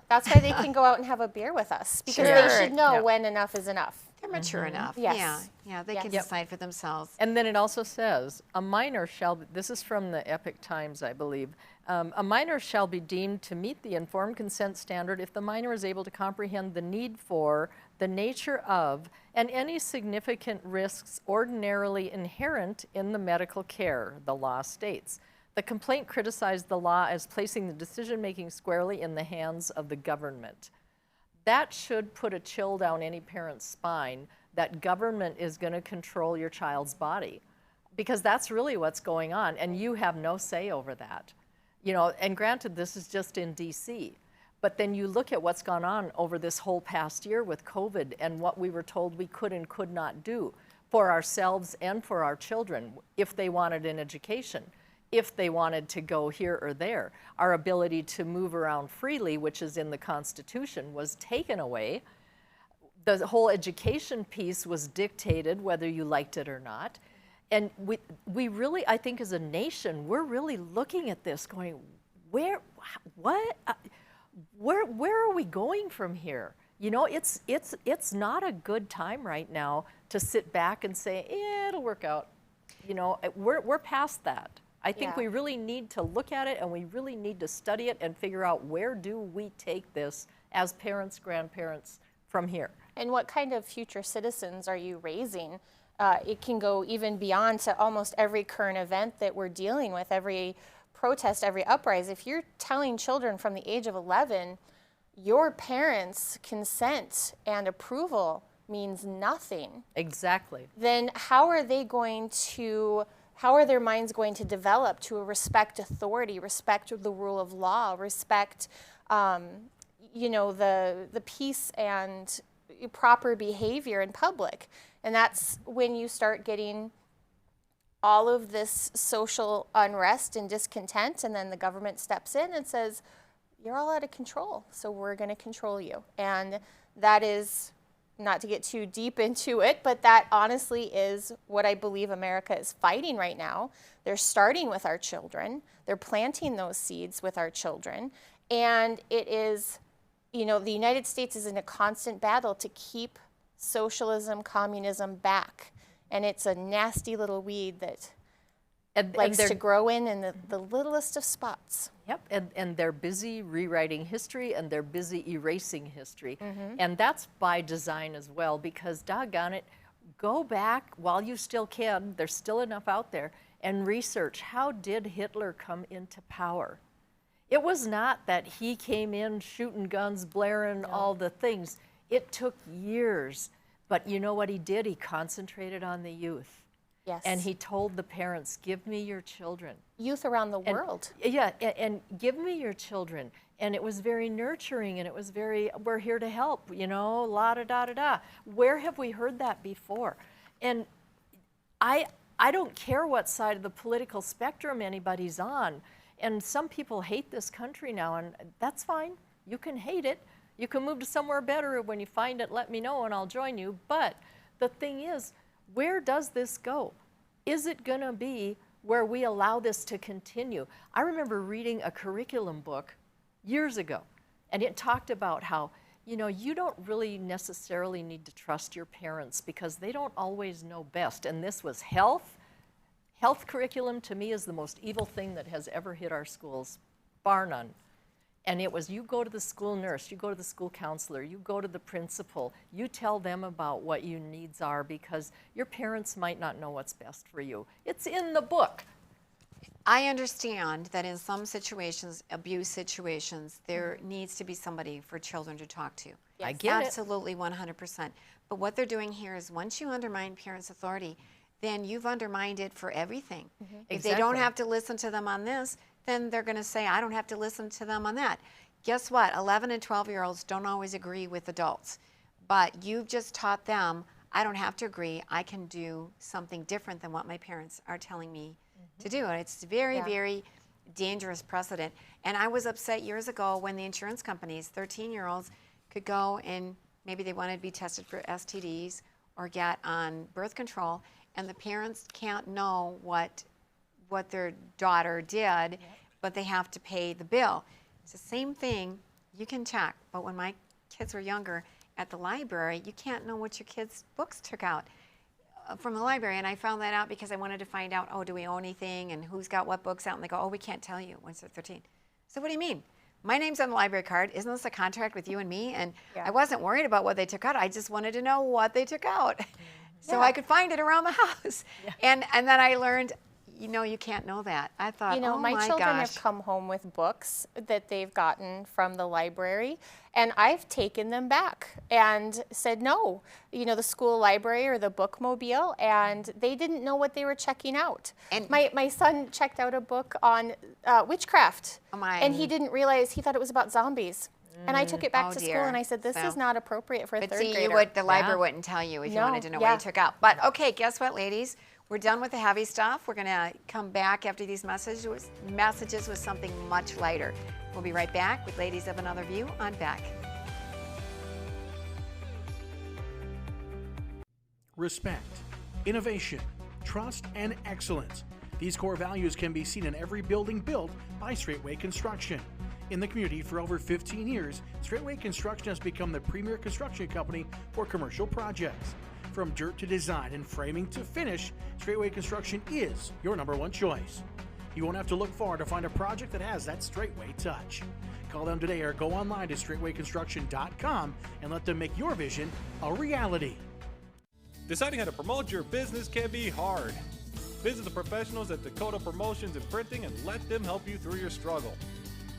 that's why they can go out and have a beer with us, because they should know when enough is enough. They're mature enough. Yes. Yeah, they can decide for themselves. And then it also says, a minor shall, this is from the Epic Times, I believe, a minor shall be deemed to meet the informed consent standard if the minor is able to comprehend the need for, the nature of, and any significant risks ordinarily inherent in the medical care, the law states. The complaint criticized the law as placing the decision-making squarely in the hands of the government. That should put a chill down any parent's spine, that government is going to control your child's body, because that's really what's going on, and you have no say over that. You know, and granted, this is just in DC, but then you look at what's gone on over this whole past year with COVID and what we were told we could and could not do for ourselves and for our children if they wanted an education, if they wanted to go here or there. Our ability to move around freely, which is in the Constitution, was taken away. The whole education piece was dictated whether you liked it or not. And we really, I think as a nation, we're really looking at this going, where are we going from here? You know, it's not a good time right now to sit back and say, it'll work out. You know, we're past that. I think we really need to look at it, and we really need to study it and figure out, where do we take this as parents, grandparents from here? And what kind of future citizens are you raising? It can go even beyond to almost every current event that we're dealing with, every protest, every uprising. If you're telling children from the age of 11, your parents' consent and approval means nothing. Exactly. Then how are their minds going to develop to respect authority, respect the rule of law, respect, you know, the peace and proper behavior in public? And that's when you start getting all of this social unrest and discontent, and then the government steps in and says, you're all out of control, so we're going to control you. And that is, not to get too deep into it, but that honestly is what I believe America is fighting right now. They're starting with our children. They're planting those seeds with our children. And it is, you know, the United States is in a constant battle to keep socialism, communism back. And it's a nasty little weed that likes to grow in the littlest of spots. Yep, and they're busy rewriting history, and they're busy erasing history. And that's by design as well, because doggone it, go back while you still can, there's still enough out there, and research, how did Hitler come into power? It was not that he came in shooting guns, blaring all the things. It took years, but you know what he did? He concentrated on the youth. Yes. And he told the parents, give me your children. Youth around the world. Yeah, and give me your children. And it was very nurturing, and it was very, we're here to help, you know, la-da-da-da-da. Where have we heard that before? And I don't care what side of the political spectrum anybody's on. And some people hate this country now, and that's fine. You can hate it. You can move to somewhere better. When you find it, let me know, and I'll join you. But the thing is, where does this go? Is it going to be where we allow this to continue? I remember reading a curriculum book years ago, and it talked about how You know, you don't really necessarily need to trust your parents because they don't always know best. And this was health. Health curriculum to me is the most evil thing that has ever hit our schools, bar none. And it was, you go to the school nurse, you go to the school counselor, you go to the principal, you tell them about what your needs are because your parents might not know what's best for you. It's in the book. I understand that in some situations, abuse situations, there needs to be somebody for children to talk to. I get it. Absolutely, 100%. But what they're doing here is once you undermine parents' authority, then you've undermined it for everything. If they don't have to listen to them on this, then they're going to say, I don't have to listen to them on that. Guess what? 11 and 12-year-olds don't always agree with adults. But you've just taught them, I don't have to agree. I can do something different than what my parents are telling me to do. And it's very, very dangerous precedent. And I was upset years ago when the insurance companies, 13-year-olds, could go and maybe they wanted to be tested for STDs or get on birth control, and the parents can't know what their daughter did, but they have to pay the bill. It's the same thing, you can check, but when my kids were younger at the library, you can't know what your kids' books took out from the library, and I found that out because I wanted to find out, oh, do we owe anything, and who's got what books out, and they go, oh, we can't tell you once they're 13. So what do you mean? My name's on the library card. Isn't this a contract with you and me? And I wasn't worried about what they took out. I just wanted to know what they took out so I could find it around the house. And then I learned, you know, you can't know that. I thought, you know, oh my children have come home with books that they've gotten from the library, and I've taken them back and said no, you know, the school library or the bookmobile, and they didn't know what they were checking out. And my son checked out a book on witchcraft, and he didn't realize, he thought it was about zombies. And I took it back to school and I said, this is not appropriate for a third grader. But the library wouldn't tell you if you wanted to know what he took out. But okay, guess what, ladies? We're done with the heavy stuff. We're going to come back after these messages with something much lighter. We'll be right back with Ladies of Another View on Beck. Respect, innovation, trust, and excellence. These core values can be seen in every building built by Straightway Construction. In the community for over 15 years, Straightway Construction has become the premier construction company for commercial projects. From dirt to design and framing to finish, Straightway Construction is your #1 choice. You won't have to look far to find a project that has that Straightway touch. Call them today or go online to straightwayconstruction.com and let them make your vision a reality. Deciding how to promote your business can be hard. Visit the professionals at Dakota Promotions and Printing and let them help you through your struggle.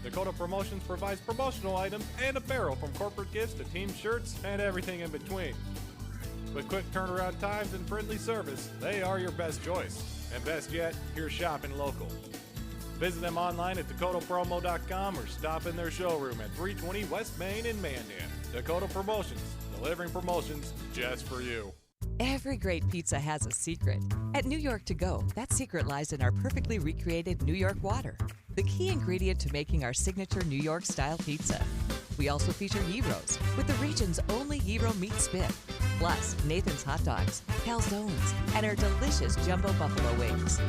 Dakota Promotions provides promotional items and apparel from corporate gifts to team shirts and everything in between. With quick turnaround times and friendly service, they are your best choice. And best yet, you're shopping local. Visit them online at dakotapromo.com or stop in their showroom at 320 West Main in Mandan. Dakota Promotions, delivering promotions just for you. Every great pizza has a secret. At New York To Go, that secret lies in our perfectly recreated New York water, the key ingredient to making our signature New York-style pizza. We also feature gyros, with the region's only gyro meat spit, plus Nathan's hot dogs, calzones, and our delicious jumbo buffalo wings.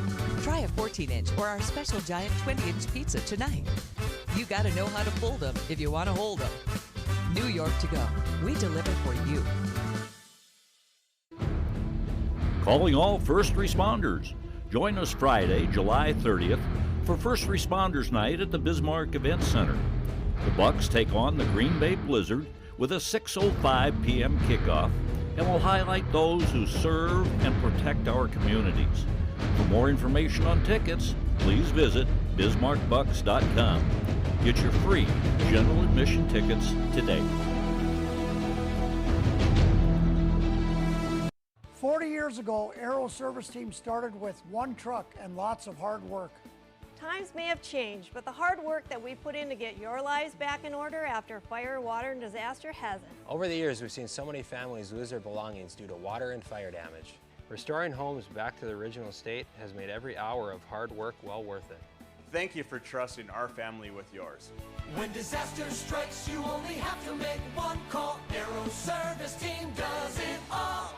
Try a 14-inch or our special giant 20-inch pizza tonight. You gotta know how to pull them if you want to hold them. New York To Go, we deliver for you. Calling all first responders. Join us Friday, July 30th for First Responders Night at the Bismarck Event Center. The Bucks take on the Green Bay Blizzard with a 6:05 p.m. kickoff and will highlight those who serve and protect our communities. For more information on tickets, please visit bismarckbucks.com. Get your free general admission tickets today. 40 years ago, Aero Service Team started with one truck and lots of hard work. Times may have changed, but the hard work that we put in to get your lives back in order after a fire, water, and disaster hasn't. Over the years, we've seen so many families lose their belongings due to water and fire damage. Restoring homes back to the original state has made every hour of hard work well worth it. Thank you for trusting our family with yours. When disaster strikes, you only have to make one call. Aero Service Team does it all.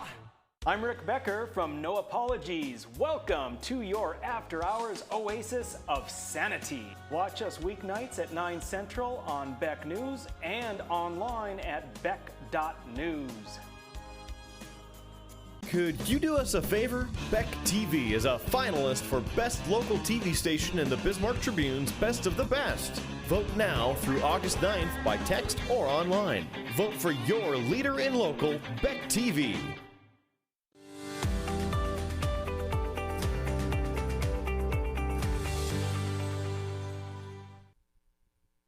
I'm Rick Becker from No Apologies. Welcome to your after hours oasis of sanity. Watch us weeknights at 9 Central on Beck News and online at beck.news. Could you do us a favor? Beck TV is a finalist for Best Local TV Station in the Bismarck Tribune's Best of the Best. Vote now through August 9th by text or online. Vote for your leader in local, Beck TV.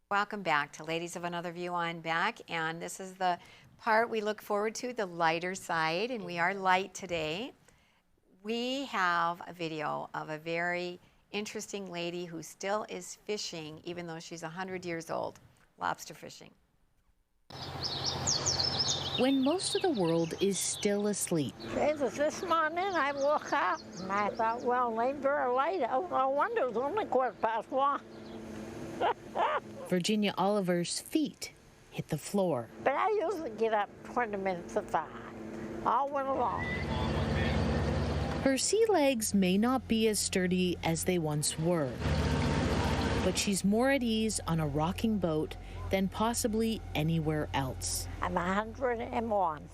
Welcome back to Ladies of Another View on Beck, and this is the part we look forward to, the lighter side, and we are light today. We have a video of a very interesting lady who still is fishing, even though she's 100 years old, lobster fishing. When most of the world is still asleep. This morning I woke up and I thought, well, they very late. Oh, no wonder it was only 1:15. Virginia Oliver's feet hit the floor. But I usually get up 20 minutes to 5. All went along. Her sea legs may not be as sturdy as they once were, but she's more at ease on a rocking boat than possibly anywhere else. I'm 101.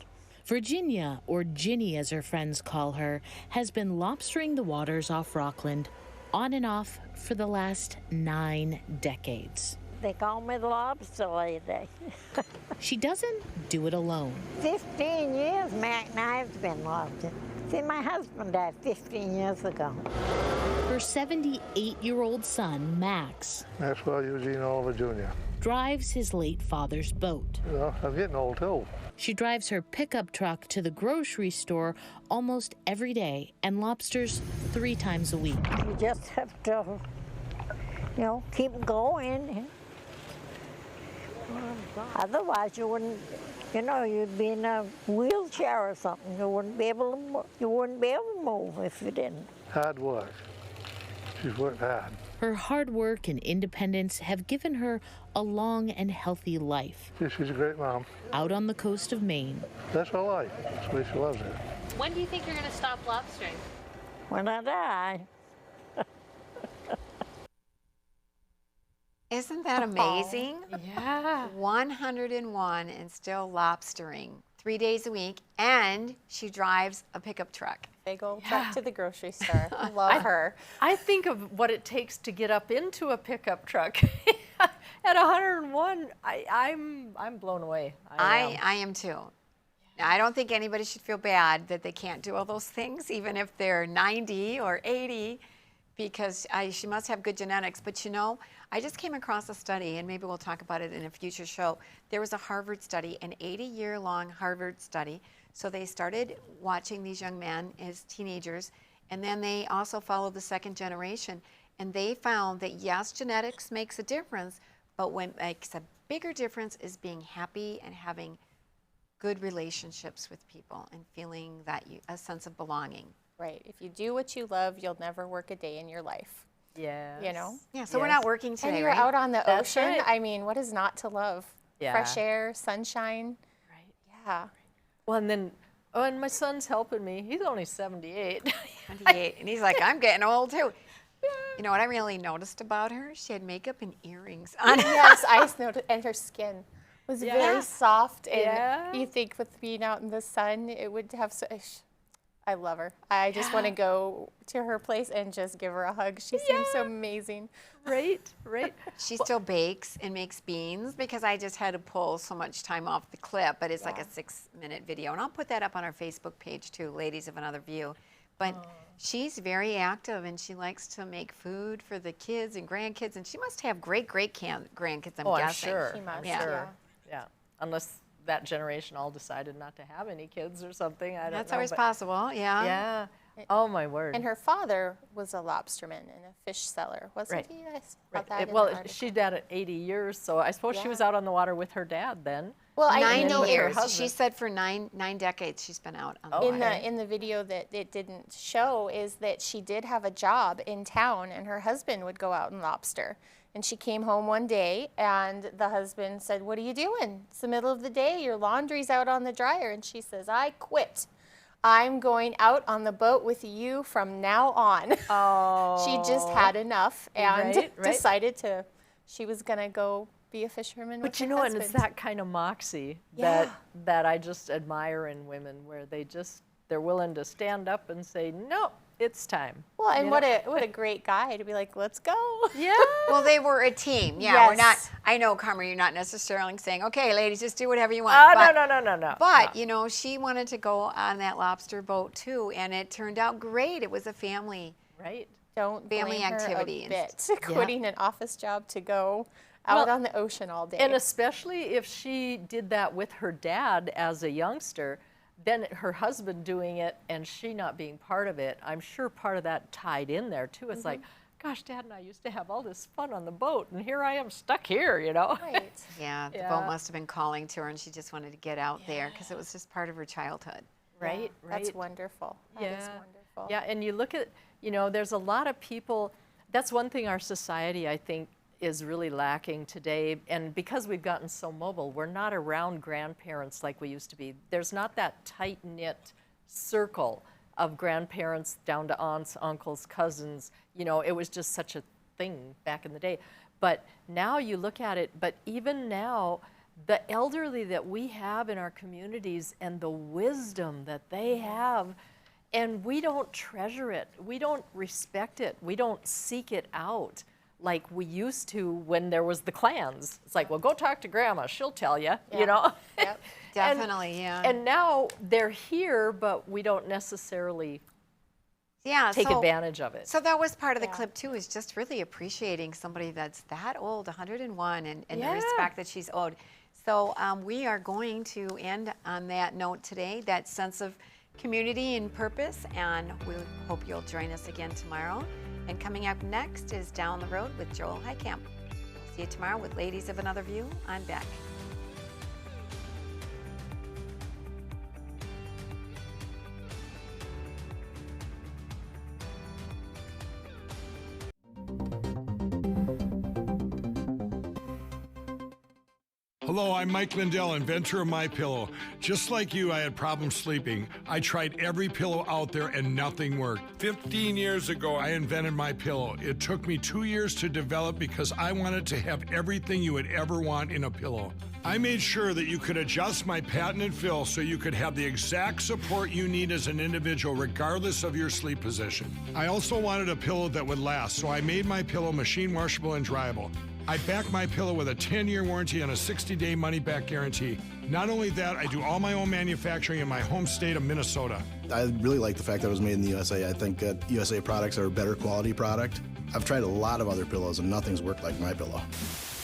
Virginia, or Ginny as her friends call her, has been lobstering the waters off Rockland on and off for the last 9 decades. They call me the lobster lady. She doesn't do it alone. 15 years Mac and I have been lobstering. See, my husband died 15 years ago. Her 78-year-old son, Max, Maxwell Eugene Oliver Jr. drives his late father's boat. You know, I'm getting old too. She drives her pickup truck to the grocery store almost every day and lobsters 3 times a week. You just have to, you know, keep going. Otherwise, you wouldn't, you know, you'd be in a wheelchair or something. You wouldn't be able to move if you didn't. Hard work. She's worked hard. Her hard work and independence have given her a long and healthy life. She's a great mom. Out on the coast of Maine. That's her life. That's the way she loves it. When do you think you're going to stop lobstering? When I die. Isn't that amazing? Yeah. 101 and still lobstering 3 days a week, and she drives a pickup truck. Big old truck to the grocery store. Love her. I think of what it takes to get up into a pickup truck. At 101, I'm blown away. I am too. Now, I don't think anybody should feel bad that they can't do all those things, even if they're 90 or 80, because she must have good genetics. But you know, I just came across a study, and maybe we'll talk about it in a future show. There was a Harvard study, an 80-year-long Harvard study. So they started watching these young men as teenagers, and then they also followed the second generation. And they found that, yes, genetics makes a difference, but what makes a bigger difference is being happy and having good relationships with people and feeling that a sense of belonging. Right. If you do what you love, you'll never work a day in your life. Yeah. You know? Yeah, so we're not working today, and you're right? out on the That's ocean. right. I mean, what is not to love? Yeah. Fresh air, sunshine. Right. Yeah. Well, and then, and my son's helping me. He's only 78. 28, and he's like, I'm getting old too. You know what I really noticed about her? She had makeup and earrings on. Yes, I noticed, and her skin was Yeah. very soft. And Yeah. you think with being out in the sun, it would have. I love her. I just want to go to her place and just give her a hug. She seems so amazing. Right, right. She still bakes and makes beans, because I just had to pull so much time off the clip, but it's like a 6-minute video. And I'll put that up on our Facebook page too, Ladies of Another View. But she's very active, and she likes to make food for the kids and grandkids, and she must have great grandkids, I'm guessing. Sure. She must, Yeah. Unless that generation all decided not to have any kids or something. I don't know. That's always but- possible, yeah. Yeah. Oh, my word. And her father was a lobsterman and a fish seller, wasn't he? I saw that in the Well, article. she died at 80 years, so I suppose she was out on the water with her dad then. Well, I 9 know years. husband. She said for nine decades she's been out on the in water. the video that it didn't show is that she did have a job in town, and her husband would go out and lobster. And she came home one day, and the husband said, "What are you doing? It's the middle of the day. Your laundry's out on the dryer." And she says, "I quit. I'm going out on the boat with you from now on. Oh. She just had enough and Right. decided she was going to go be a fisherman with But you her know, husband. and it's that kind of moxie Yeah. that I just admire in women, where they're willing to stand up and say, no, it's time. Well, and You what know? a great guy to be like, let's go. Yeah. Well, they were a team. Yeah, Yes. we're not. I know, Carmen, you're not necessarily saying, "Okay, ladies, just do whatever you want." Oh, no. But you know, she wanted to go on that lobster boat too, and it turned out great. It was a family, right? Don't family blame activity. her a bit. Quitting an office job to go out on the ocean all day. And especially if she did that with her dad as a youngster, then her husband doing it and she not being part of it, I'm sure part of that tied in there too. It's like, gosh, Dad and I used to have all this fun on the boat, and here I am stuck here, you know? Right. Yeah, the boat must have been calling to her, and she just wanted to get out there because it was just part of her childhood. Right, Yeah, That's wonderful. That is wonderful. Yeah, and you look at, you know, there's a lot of people, that's one thing our society, I think, is really lacking today. And because we've gotten so mobile, we're not around grandparents like we used to be. There's not that tight-knit circle of grandparents down to aunts, uncles, cousins. You know, it was just such a thing back in the day. But now you look at it, but even now, the elderly that we have in our communities and the wisdom that they have, and we don't treasure it, we don't respect it, we don't seek it out like we used to when there was the clans. It's like, well, go talk to Grandma, she'll tell you, you know? Yep. Definitely, yeah. And now they're here, but we don't necessarily take advantage of it. So that was part of the clip too, is just really appreciating somebody that's that old, 101, and the respect that she's owed. So we are going to end on that note today, that sense of community and purpose, and we hope you'll join us again tomorrow. And coming up next is Down the Road with Joel Heitkamp. See you tomorrow with Ladies of Another View. I'm Beck. Hello, I'm Mike Lindell, inventor of MyPillow. Just like you, I had problems sleeping. I tried every pillow out there and nothing worked. 15 years ago, I invented MyPillow. It took me 2 years to develop because I wanted to have everything you would ever want in a pillow. I made sure that you could adjust my patented fill so you could have the exact support you need as an individual regardless of your sleep position. I also wanted a pillow that would last, so I made MyPillow machine washable and dryable. I back MyPillow with a 10-year warranty and a 60-day money-back guarantee. Not only that, I do all my own manufacturing in my home state of Minnesota. I really like the fact that it was made in the USA. I think that USA products are a better quality product. I've tried a lot of other pillows and nothing's worked like MyPillow.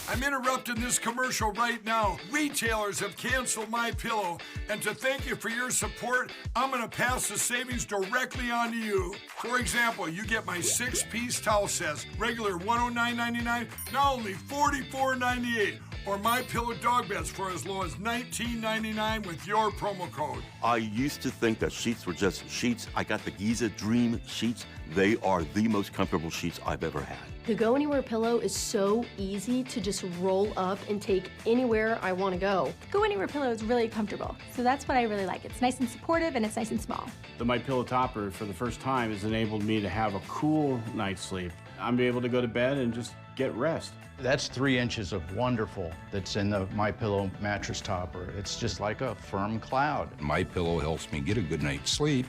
I'm interrupting this commercial right now. Retailers have canceled MyPillow, and to thank you for your support, I'm gonna pass the savings directly on to you. For example, you get my 6-piece towel sets, regular $109.99, now only $44.98. Or MyPillow dog beds for as low as $19.99 with your promo code. I used to think that sheets were just sheets. I got the Giza Dream sheets. They are the most comfortable sheets I've ever had. The Go Anywhere pillow is so easy to just roll up and take anywhere I want to go. The Go Anywhere pillow is really comfortable, so that's what I really like. It's nice and supportive, and it's nice and small. The MyPillow topper, for the first time, has enabled me to have a cool night's sleep. I'm able to go to bed and just get rest. That's 3 inches of wonderful that's in the MyPillow mattress topper. It's just like a firm cloud. MyPillow helps me get a good night's sleep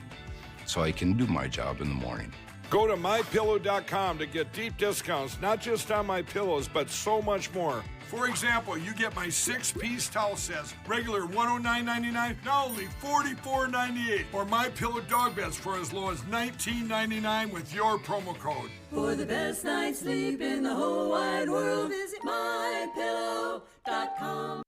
so I can do my job in the morning. Go to MyPillow.com to get deep discounts, not just on my pillows, but so much more. For example, you get my 6-piece towel sets, regular $109.99, now only $44.98. Or MyPillow dog beds for as low as $19.99 with your promo code. For the best night's sleep in the whole wide world, visit MyPillow.